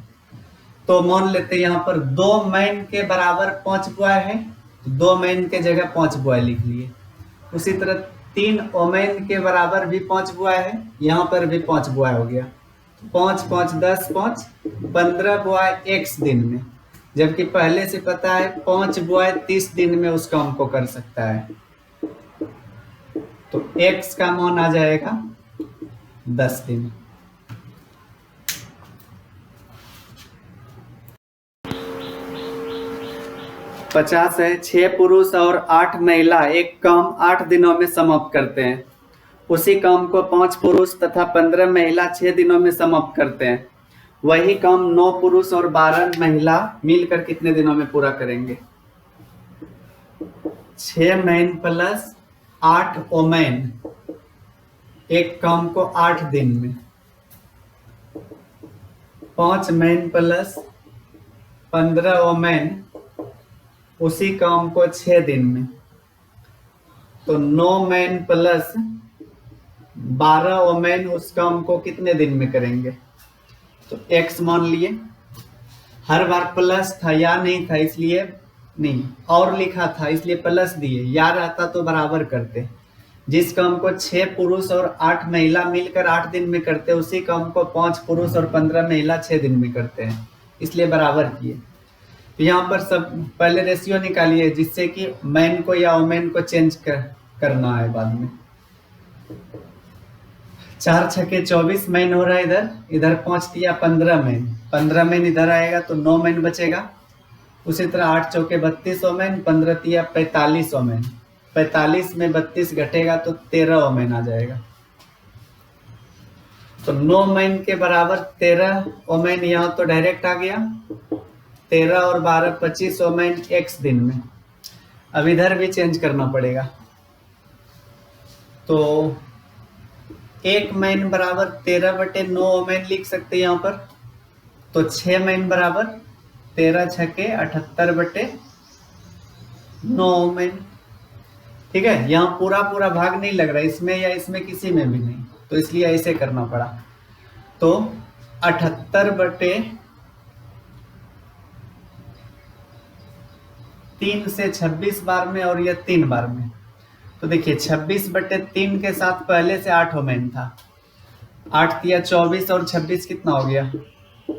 तो मान लेते हैं यहाँ पर 2 मैन के बराबर 5 बॉय है, तो 2 मैन के जगह 5 बॉय लिख लिए। उसी तरह 3 वोमेन के बराबर भी 5 बॉय है, यहाँ पर भी 5 बॉय हो गया। 5 5 10 5 15 बॉय x दिन में, जबकि पहले से पता है 5 बॉय 30 दिन में उस काम को कर सकता है। तो x का मान आ जाएगा 10 दिन। पचास है, 6 पुरुष और 8 महिला एक काम 8 दिनों में समाप्त करते हैं। उसी काम को 5 पुरुष तथा 15 महिला 6 दिनों में समाप्त करते हैं। वही काम 9 पुरुष और 12 महिला मिलकर कितने दिनों में पूरा करेंगे? 6 मैन प्लस 8 वोमेन एक काम को 8 दिन में, 5 मैन प्लस 15 वोमेन उसी काम को 6 दिन में, तो 9 मैन प्लस 12 वोमेन उस काम को कितने दिन में करेंगे? तो x मान लिए, हर बार प्लस था या नहीं था इसलिए नहीं, और लिखा था इसलिए प्लस दिए, या रहता तो बराबर करते। जिस काम को 6 पुरुष और 8 महिला मिलकर 8 दिन में करते उसी काम को 5 पुरुष और 15 महिला 6 दिन में करते हैं, इसलिए बराबर किए। तो यहाँ पर सब पहले रेशियो निकालिए जिससे कि मैन को या वोमेन को चेंज करना है बाद में। 4 छके 24 मैन हो रहा है, इधर 5 दिया 15 मैन, 15 मैन इधर आएगा तो 9 मैन बचेगा। उसी तरह 8 चौके 32 वोमेन, 15 दिया 45 वोमेन, 45 में 32 घटेगा तो 13 वोमेन आ जाएगा। तो 9 मैन के बराबर 13 वोमेन यहाँ तो डायरेक्ट आ गया, 13 और 12 25 वोमेन x दिन में। अब इधर भी चेंज करना पड़ेगा, तो 1 मैन बराबर 13/9 वोमेन लिख सकते हैं यहाँ पर। तो 6 मैन बराबर 13 छके 78/9 वोमेन। ठीक है, यहाँ पूरा पूरा भाग नहीं लग रहा इसमें या इसमें किसी में भी नहीं, तो इसलिए ऐसे करना पड़ा। तो 78/3 से 26 बार में और यह 3 बार में, तो देखिए 26/3 के साथ पहले से 8 वोमेन था, 8 दिया 24 और 26 कितना हो गया?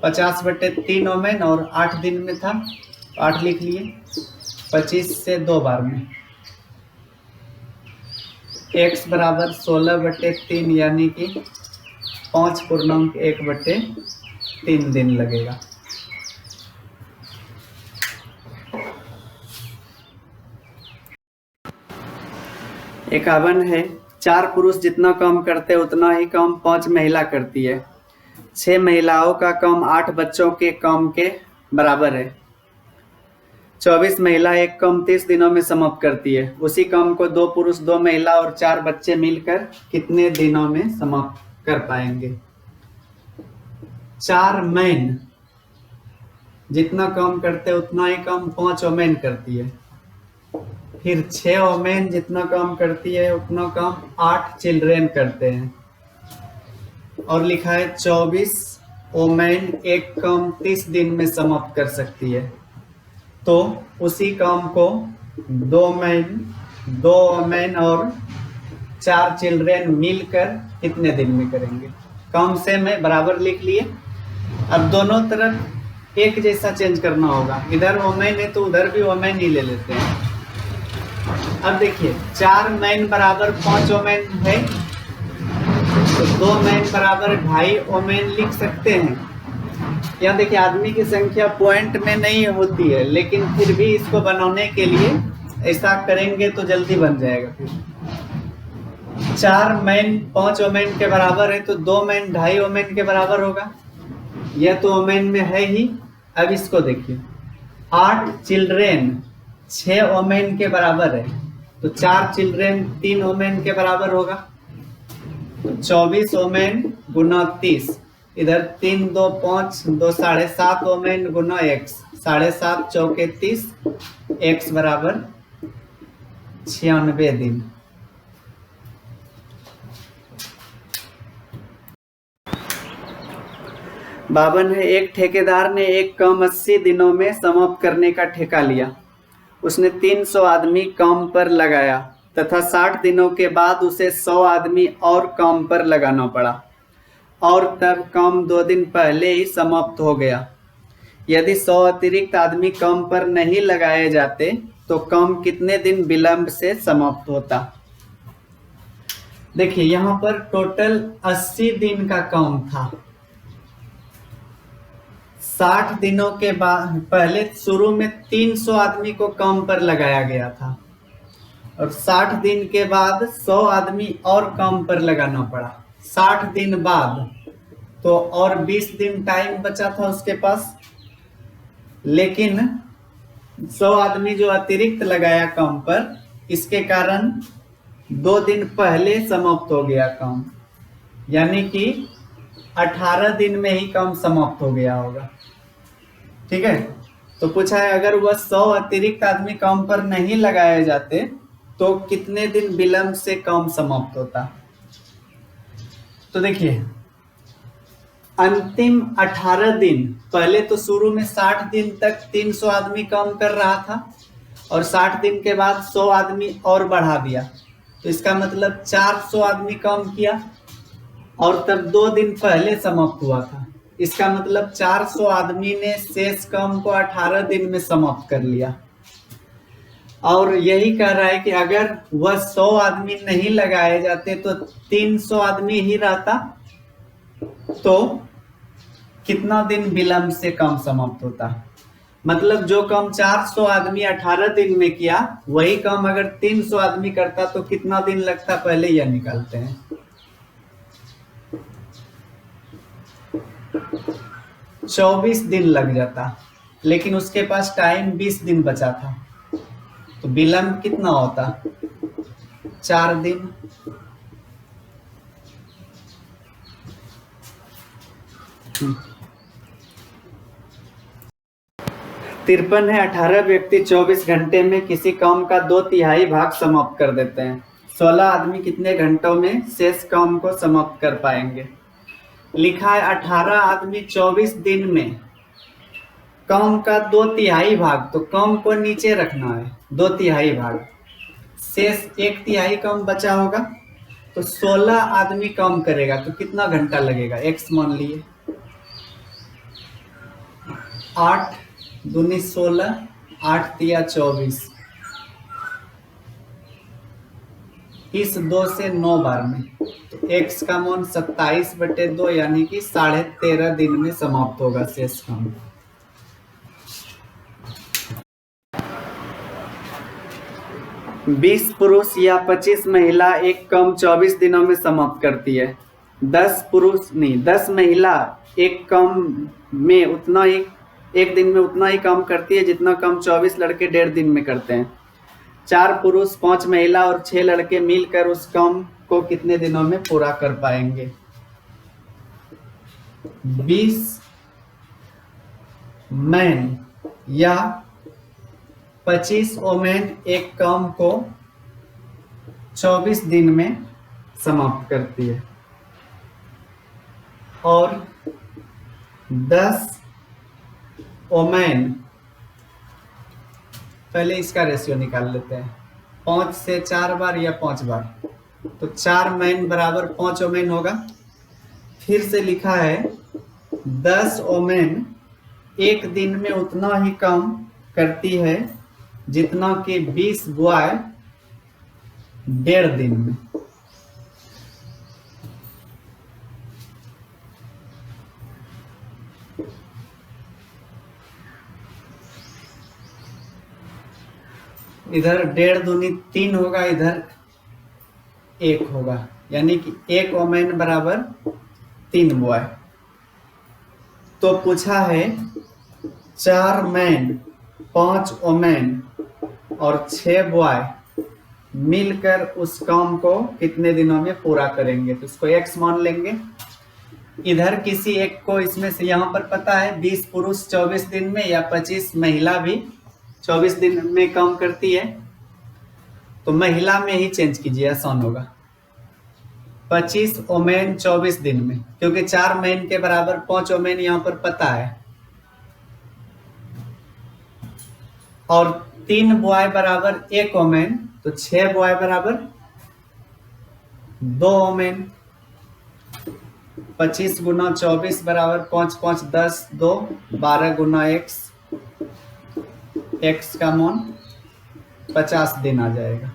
50/3 वोमेन और 8 दिन में था, 8 लिख लिए। 25 से 2 बार में x बराबर 16/3 यानी कि 5.1/3 दिन लगेगा। इक्यावन है, 4 पुरुष जितना काम करते हैं उतना ही काम 5 महिला करती है। 6 महिलाओं का काम 8 बच्चों के काम के बराबर है। 24 महिला एक काम 30 दिनों में समाप्त करती है। उसी काम को 2 पुरुष 2 महिला और 4 बच्चे मिलकर कितने दिनों में समाप्त कर पाएंगे? 4 मैन जितना काम करते हैं उतना ही काम 5 वोमेन करती है। फिर 6 वोमेन जितना काम करती है उतना काम 8 चिल्ड्रेन करते हैं। और लिखा है 24 वोमेन एक काम 30 दिन में समाप्त कर सकती है। तो उसी काम को 2 वोमेन और 4 चिल्ड्रेन मिलकर कितने दिन में करेंगे? काम सेम है, बराबर लिख लिए। अब दोनों तरफ एक जैसा चेंज करना होगा, इधर वोमेन है तो उधर भी वोमेन ही ले लेते हैं। अब देखिए 4 मैन बराबर 5 वोमेन है, तो 2 मैन बराबर 2.5 वोमेन लिख सकते हैं। यहाँ देखिए आदमी की संख्या पॉइंट में नहीं होती है, लेकिन फिर भी इसको बनाने के लिए ऐसा करेंगे तो जल्दी बन जाएगा। फिर 4 मैन 5 वोमेन के बराबर है तो 2 मैन 2.5 वोमेन के बराबर होगा, यह तो वोमेन में है ही। अब इसको देखिए 8 चिल्ड्रेन 6 वोमेन के बराबर है, तो 4 चिल्ड्रेन 3 वोमेन के बराबर होगा। तो 24 वोमेन गुना 30, इधर 3 2 5 2 7.5 वोमेन गुना x, 7.5 चौके 30, x बराबर 96 दिन। बावन है, एक ठेकेदार ने एक काम 80 दिनों में समाप्त करने का ठेका लिया। उसने 300 आदमी काम पर लगाया तथा 60 दिनों के बाद उसे 100 आदमी और काम पर लगाना पड़ा, और तब काम 2 दिन पहले ही समाप्त हो गया। यदि 100 अतिरिक्त आदमी काम पर नहीं लगाए जाते तो काम कितने दिन विलंब से समाप्त होता? देखिए यहाँ पर टोटल 80 दिन का काम था। 60 दिनों के बाद पहले शुरू में 300 आदमी को काम पर लगाया गया था और 60 दिन के बाद 100 आदमी और काम पर लगाना पड़ा। 60 दिन बाद तो और 20 दिन टाइम बचा था उसके पास, लेकिन 100 आदमी जो अतिरिक्त लगाया काम पर, इसके कारण 2 दिन पहले समाप्त हो गया काम, यानी कि 18 दिन में ही काम समाप्त हो गया होगा। ठीक है, तो पूछा है अगर वह 100 अतिरिक्त आदमी काम पर नहीं लगाए जाते तो कितने दिन विलंब से काम समाप्त होता। तो देखिए अंतिम 18 दिन, पहले तो शुरू में 60 दिन तक 300 आदमी काम कर रहा था और 60 दिन के बाद 100 आदमी और बढ़ा दिया, तो इसका मतलब 400 आदमी काम किया और तब 2 दिन पहले समाप्त हुआ था। इसका मतलब 400 आदमी ने शेष काम को 18 दिन में समाप्त कर लिया। और यही कह रहा है कि अगर वह 100 आदमी नहीं लगाए जाते तो 300 आदमी ही रहता, तो कितना दिन विलंब से काम समाप्त होता। मतलब जो काम 400 आदमी 18 दिन में किया, वही काम अगर 300 आदमी करता तो कितना दिन लगता, पहले यह निकालते हैं। 24 दिन लग जाता, लेकिन उसके पास टाइम 20 दिन बचा था, तो विलंब कितना होता, 4 दिन। तिरपन है 18 व्यक्ति 24 घंटे में किसी काम का 2/3 भाग समाप्त कर देते हैं। 16 आदमी कितने घंटों में शेष काम को समाप्त कर पाएंगे। लिखा है 18 आदमी 24 दिन में काम का 2/3 भाग, तो काम को नीचे रखना है, 2/3 भाग, शेष 1/3 काम बचा होगा, तो 16 आदमी काम करेगा तो कितना घंटा लगेगा, x मान लिए। 8 दूनी 16, 8 तिया 24, इस 2 से 9 बार में, तो x का मान 27/2 यानी कि 13.5 दिन में समाप्त होगा शेष काम। बीस पुरुष या 25 महिला एक काम 24 दिनों में समाप्त करती है। 10 महिला एक काम में उतना ही, एक दिन में उतना ही काम करती है जितना काम 24 लड़के 1.5 दिन में करते हैं। 4 पुरुष 5 महिला और 6 लड़के मिलकर उस काम को कितने दिनों में पूरा कर पाएंगे। 20 मैन या 25 वोमेन एक काम को 24 दिन में समाप्त करती है और 10 वोमेन, पहले इसका रेशियो निकाल लेते हैं, 5 से 4 बार या 5 बार, तो 4 मैन बराबर 5 वोमेन होगा। फिर से लिखा है 10 वोमेन एक दिन में उतना ही काम करती है जितना कि 20 बॉय 1.5 दिन में। इधर 1.5 दूनी 3 होगा, इधर 1 होगा, यानी कि 1 वोमेन बराबर 3 बॉय। तो पूछा है 4 मैन 5 वोमेन और 6 बॉय मिलकर उस काम को कितने दिनों में पूरा करेंगे, तो इसको x मान लेंगे। इधर किसी एक को इसमें से, यहाँ पर पता है 20 पुरुष 24 दिन में या 25 महिला भी 24 दिन में काम करती है, तो महिला में ही चेंज कीजिए, आसान होगा। 25 वोमेन 24 दिन में, क्योंकि 4 मैन के बराबर 5 वोमेन यहाँ पर पता है, और 3 बॉय बराबर 1 वोमेन, तो 6 बॉय बराबर 2 वोमेन। 25 गुना 24 बराबर 5 5 10 2, 12 गुना x का मान 50 दिन आ जाएगा।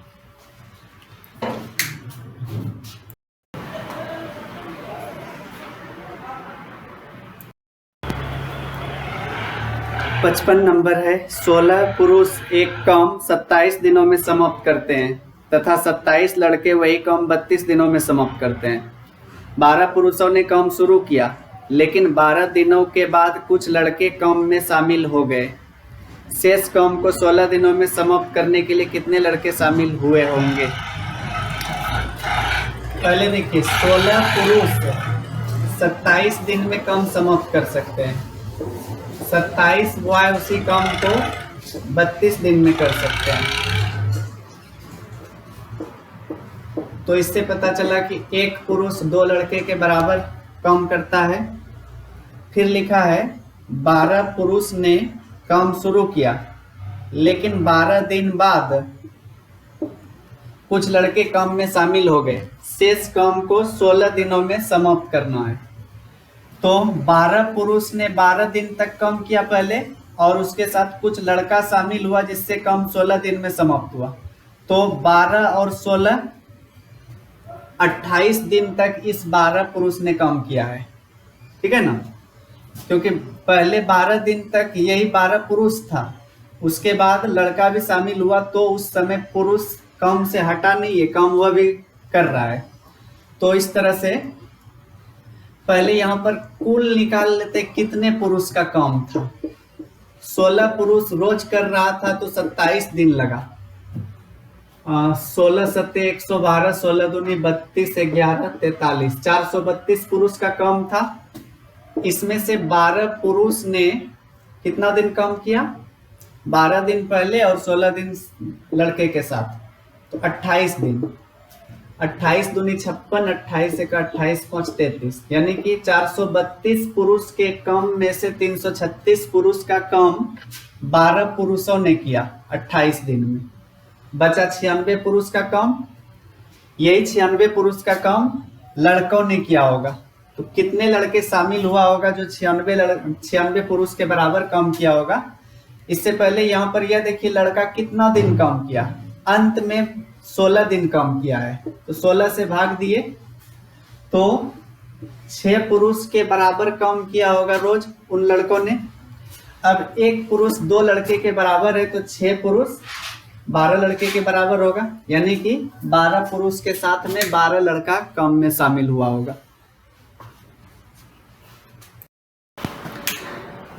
55 नंबर है। 16 पुरुष एक काम 27 दिनों में समाप्त करते हैं तथा 27 लड़के वही काम 32 दिनों में समाप्त करते हैं। 12 पुरुषों ने काम शुरू किया, लेकिन 12 दिनों के बाद कुछ लड़के काम में शामिल हो गए। शेष काम को 16 दिनों में समाप्त करने के लिए कितने लड़के शामिल हुए होंगे? पहले देखिए, 16 पुरुष 27 दिन में काम समाप्त कर सकते हैं। 27 बॉय उसी काम को 32 दिन में कर सकते हैं। तो इससे पता चला कि एक पुरुष 2 लड़के के बराबर काम करता है। फिर लिखा है 12 पुरुष ने काम शुरू किया, लेकिन 12 दिन बाद कुछ लड़के काम में शामिल हो गए। शेष काम को 16 दिनों में समाप्त करना है। तो 12 पुरुष ने 12 दिन तक काम किया पहले, और उसके साथ कुछ लड़का शामिल हुआ जिससे काम 16 दिन में समाप्त हुआ। तो 12 और 16 28 दिन तक इस 12 पुरुष ने काम किया है। ठीक है ना, क्योंकि पहले 12 दिन तक यही 12 पुरुष था, उसके बाद लड़का भी शामिल हुआ, तो उस समय पुरुष काम से हटा नहीं है, काम वह भी कर रहा है। तो इस तरह से पहले यहाँ पर कुल निकाल लेते कितने पुरुष का काम था। 16 पुरुष रोज कर रहा था तो 27 दिन लगा। 16 सत्ते 112, 16 दूनी 32, 11 43, 432 पुरुष का काम था। इसमें से 12 पुरुष ने कितना दिन काम किया? 12 दिन पहले और 16 दिन लड़के के साथ, तो 28 दिन। 28 दूनी 56, 28 एक 28, 5 33, यानी कि 432 पुरुष के काम में से 336 पुरुष का काम 12 पुरुषों ने किया 28 दिन में। बचा 96 पुरुष का काम। यही 96 पुरुष का काम लड़कों ने किया होगा। तो कितने लड़के शामिल हुआ होगा जो 96 पुरुष के बराबर काम किया होगा? इससे पहले यहाँ पर यह देखिए, लड़का कितना दिन काम किया? अंत में 16 दिन काम किया है, तो 16 से भाग दिए तो 6 पुरुष के बराबर काम किया होगा रोज उन लड़कों ने। अब एक पुरुष 2 लड़के के बराबर है, तो 6 पुरुष 12 लड़के के बराबर होगा, यानी कि 12 पुरुष के साथ में 12 लड़का काम में शामिल हुआ होगा।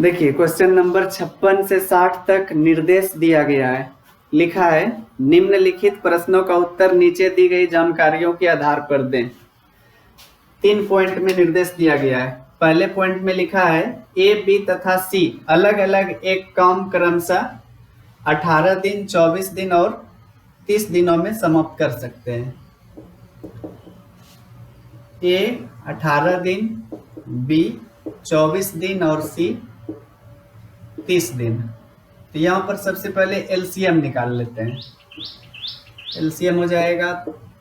देखिए, क्वेश्चन नंबर 56 से 60 तक निर्देश दिया गया है। लिखा है, निम्नलिखित प्रश्नों का उत्तर नीचे दी गई जानकारियों के आधार पर दें। 3 पॉइंट में निर्देश दिया गया है। पहले पॉइंट में लिखा है ए, बी तथा सी अलग अलग एक काम क्रमशः 18 दिन, 24 दिन और 30 दिनों में समाप्त कर सकते हैं। ए 18 दिन, बी 24 दिन और सी 30 दिन। तो यहाँ पर सबसे पहले एलसीएम निकाल लेते हैं। एलसीएम हो जाएगा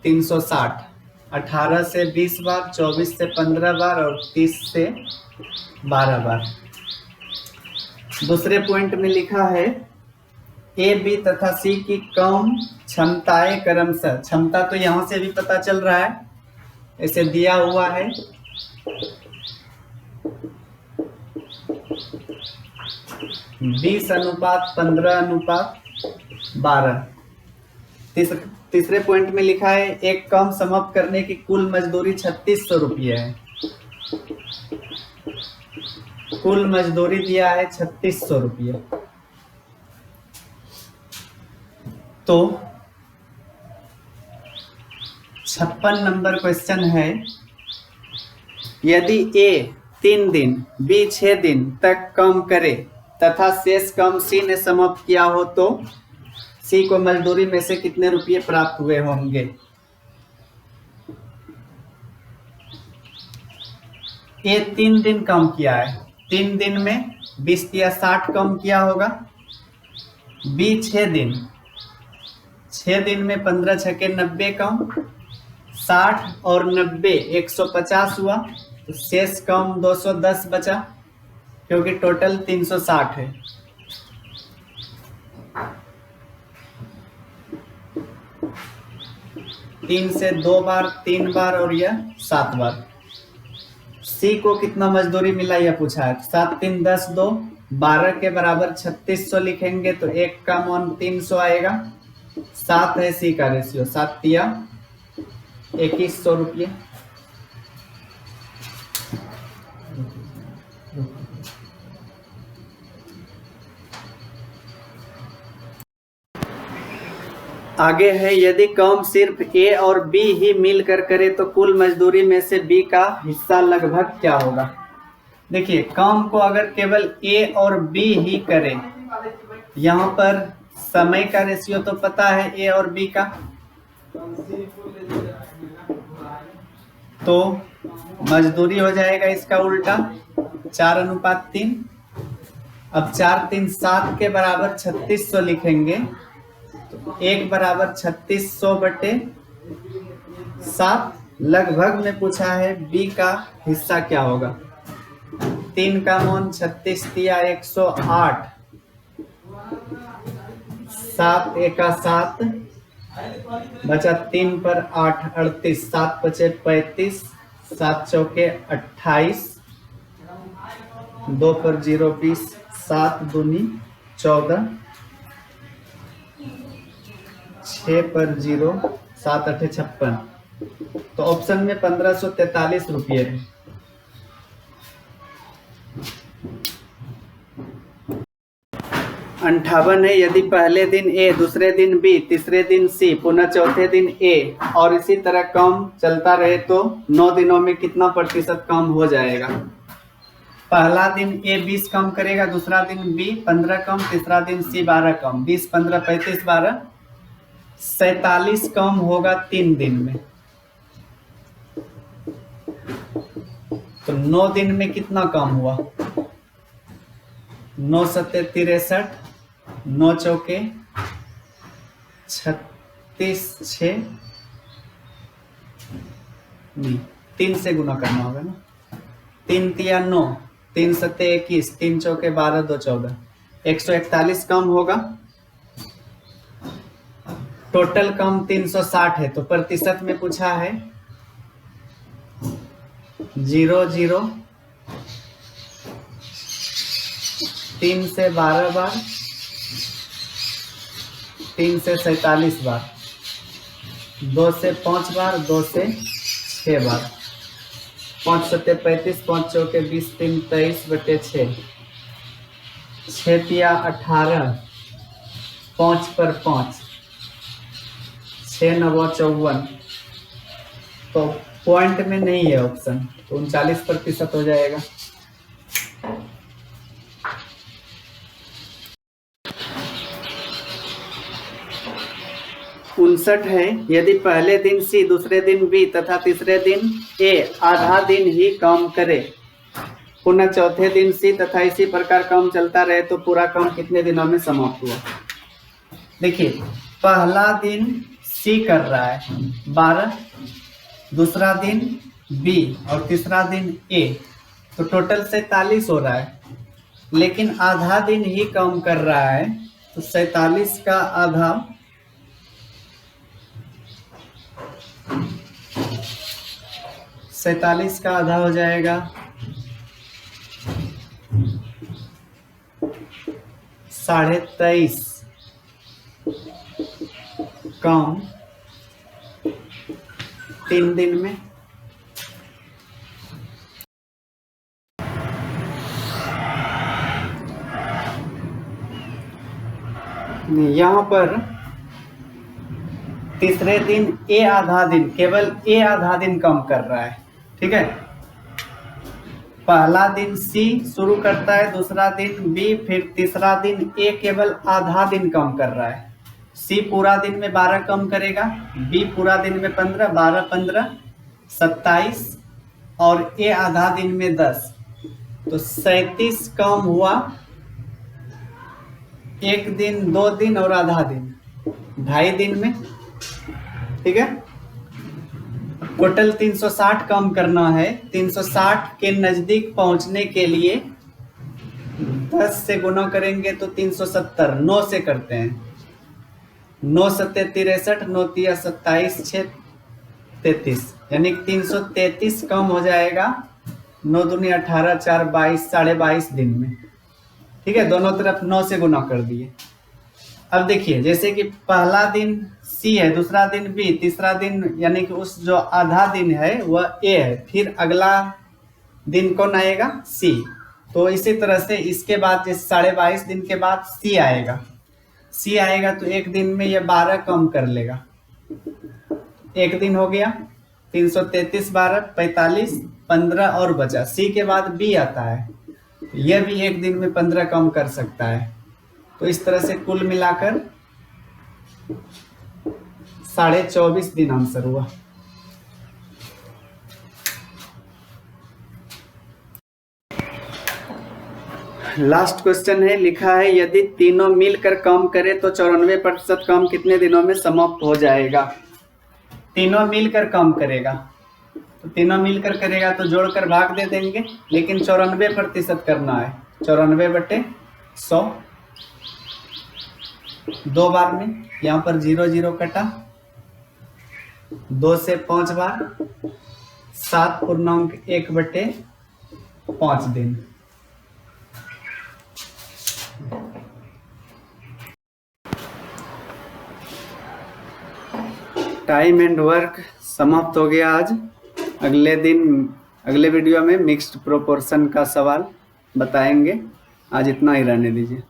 360। 18 से 20 बार, 24 से 15 बार और 30 से 12 बार। दूसरे पॉइंट में लिखा है ए, बी तथा सी की काम क्षमताएं क्रमशः। क्षमता तो यहाँ से भी पता चल रहा है, ऐसे दिया हुआ है। 20:15:12। तीसरे पॉइंट में लिखा है एक काम समाप्त करने की कुल मजदूरी 3600 रुपये है। कुल मजदूरी दिया है 3600 रुपये। तो 56 नंबर क्वेश्चन है, यदि ए 3 दिन, बी 6 दिन तक काम करे तथा शेष काम सी ने समाप्त किया हो, तो सी को मजदूरी में से कितने रुपये प्राप्त हुए होंगे? ए 3 दिन काम किया है, 3 दिन में 20 या 60 काम किया होगा। बी 6 दिन, 6 दिन में 15 छके 90 काम, 60 और 90 150 हुआ, तो शेष काम 210 बचा, क्योंकि टोटल 360 है। तीन से 2 बार, 3 बार और यह 7 बार। सी को कितना मजदूरी मिला यह पूछा है। 7 3 10 2 12 के बराबर 3600 लिखेंगे तो 1 का मान 300 आएगा। 7 है सी का रेशियो, 7 तिया 2100 रुपये। आगे है, यदि काम सिर्फ ए और बी ही मिलकर करे तो कुल मजदूरी में से बी का हिस्सा लगभग क्या होगा। देखिए, काम को अगर केवल ए और बी ही करे, यहाँ पर समय का रेशियो तो पता है ए और बी का, तो मजदूरी हो जाएगा इसका उल्टा 4:3। अब 4 3 7 के बराबर 3600 लिखेंगे तो 1 बराबर 3600 बटे 7। लगभग में पूछा है बी का हिस्सा क्या होगा। 3 का मान 36 तिया 108, 7 एका 7 बचा 3 पर 8 38, 7 बचे 35, 7 चौके 28, 2 पर 0 20, 7 दूनी 14, 6 पर 0, 7 8 56। तो ऑप्शन में 1543 रुपये है। अंठावन है, यदि पहले दिन ए, दूसरे दिन बी, तीसरे दिन सी, पुनः चौथे दिन ए और इसी तरह काम चलता रहे तो 9 दिनों में कितना प्रतिशत काम हो जाएगा। पहला दिन ए 20 काम करेगा, दूसरा दिन बी 15 कम, तीसरा दिन सी 12 कम, 20 15 35 12 47 काम होगा 3 दिन में। तो 9 दिन में कितना काम हुआ। 9 सत्ते 63, 9 चौके 36, 6 नहीं 3 से गुना करना होगा ना। 3 तिया 9, 3 सत्ते 21, 3 चौके 12 2 14, 141 काम होगा। टोटल काम 360 है तो प्रतिशत में पूछा है 0 0, 3 से 12 बार, 3 से 47 बार, 2 से 5 बार, 2 से 6 बार, 5 सत्ते 35, 5 चौके 20, 3 23 बटे 6, 6 तिया 18, 5 पर 5, 6 9 54। तो पॉइंट में नहीं है ऑप्शन, तो 39% हो जाएगा। उनसठ है, यदि पहले दिन सी, दूसरे दिन बी तथा तीसरे दिन ए आधा दिन ही काम करे, पुनः चौथे दिन सी तथा इसी प्रकार काम चलता रहे तो पूरा काम कितने दिनों में समाप्त हुआ। देखिए, पहला दिन सी कर रहा है 12, दूसरा दिन बी और तीसरा दिन ए, तो टोटल 47 हो रहा है, लेकिन आधा दिन ही काम कर रहा है तो 47 का आधा 47 का आधा हो जाएगा 23.5 काम 3 दिन में। यहाँ पर तीसरे दिन ए आधा दिन, केवल ए आधा दिन कम कर रहा है, ठीक है। पहला दिन सी शुरू करता है, दूसरा दिन बी, फिर तीसरा दिन ए केवल आधा दिन कम कर रहा है। सी पूरा दिन में 12 कम करेगा, बी पूरा दिन में 15, 12 15 27 और ए आधा दिन में 10, तो 37 कम हुआ। 1 दिन, 2 दिन और आधा दिन, 2.5 दिन में, ठीक है। टोटल 360 कम करना है। 360 के नजदीक पहुंचने के लिए 10 से गुना करेंगे तो 370, 9 से करते हैं, 9 सत्ते 63, 9 तिया 27, 6 33, यानी 333 कम हो जाएगा 9 दूनी 18, 4 22, 22.5 दिन में। ठीक है, दोनों तरफ 9 से गुना कर दिए। अब देखिए, जैसे कि पहला दिन सी है, दूसरा दिन बी, तीसरा दिन यानी कि उस जो आधा दिन है वह ए है, फिर अगला दिन कौन आएगा? सी। तो इसी तरह से इसके बाद जैसे 22.5 दिन के बाद सी आएगा। सी आएगा तो एक दिन में ये 12 कम कर लेगा। एक दिन हो गया, 333, 12, 45, 15 और बचा। सी के बाद बी आता है, यह भी एक दिन में 15 कम कर सकता है। तो इस तरह से कुल मिलाकर 24.5 दिन आंसर हुआ। लास्ट क्वेश्चन है, लिखा है यदि तीनों मिलकर काम करें तो 94% काम कितने दिनों में समाप्त हो जाएगा? तीनों मिलकर काम करेगा, तो तीनों मिलकर करेगा तो जोड़कर भाग दे देंगे, लेकिन 94% करना है। 94/100 दो बार में, यहाँ पर 0 0 कटा, 2 से 5 बार, 7.1/5 दिन। टाइम एंड वर्क समाप्त हो गया आज। अगले वीडियो में मिक्स्ड प्रोपोर्शन का सवाल बताएंगे। आज इतना ही रहने दीजिए।